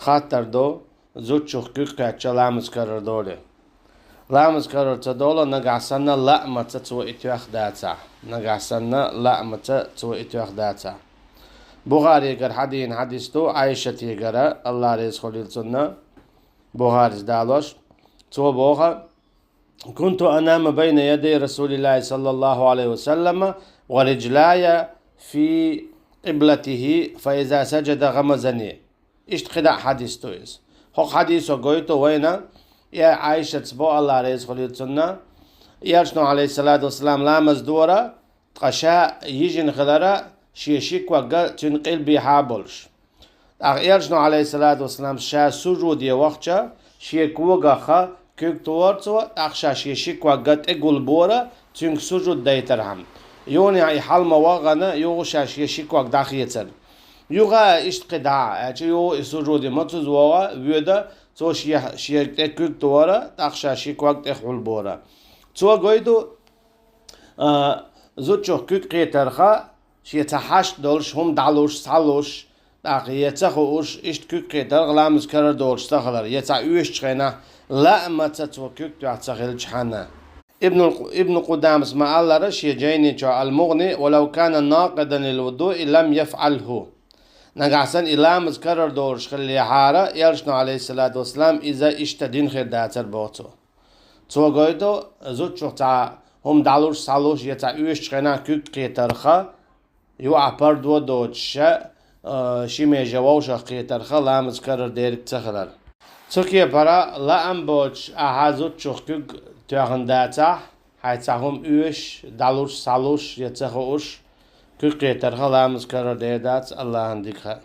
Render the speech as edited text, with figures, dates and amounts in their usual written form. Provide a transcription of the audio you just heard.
خاطر دو زود شوخ كيكا لامز كرر دولي لامز كرر تدولا نقعسنا لا ما تتسو اتواخ داتا نقعسنا لا ما تتسو اتواخ داتا بخاري قر حديث تو عائشة قر الله ريز خليل سنة بخاري دالوش تو بوخا كنت أنام بين يدي رسول الله صلى الله عليه وسلم ورجلاي في قبلته فإذا سجد غمزني إشت خدع حديث تويس هو حديث وقويتو وينا يا عائشة تبو الله ريز خليل سنة يرشنو عليه الصلاة والسلام لامز دورة قشاء يجن خلرة شيشيك وقا تنقل بيحابلش يرشنو عليه الصلاة والسلام شا سجود يوخشا شيك وقا كيك تورتو أخشى شيشيك وقت إقول بورا تنك سجود دايترهم يوني حلم وغنا يوغشا شيشيك وقت داخيتر يوغا اشتقداع يو سجود متوز وغا ويدا تو شيك كيك تورا أخشى شيك وقت إقول بورا تو قويدو زوتشو كيك قيترخا شيتحاش دولش هم دالوش سالوش يتخوش اشت كيك قيتر غلامز كرر دولش تخلر يتع يوش تخينا لا ما تتوكك تعتقل جحنا ابن قدام اسمع الله رش يجيني المغني ولو كان ناقدا للوضوء لم يفعله نقعسن إلا مذكرر دورش خلي حارة يرشنا عليه الصلاة والسلام إذا اشتدين خير داتر بوتو تو قويتو زوت شو تاع هم دالوش سالوش يتع يوش تخينا كيك قيترخا يو عبر دو دوتش شيمي جواوش قيترخا لا مذكرر ديرك تخلر تركيا برا لا أمبوش أحازوت شوكك تغنداتا هايتاهم أوش دالوش سالوش يتخوش كيك قيترخا لا مذكرر ديردات الله عندك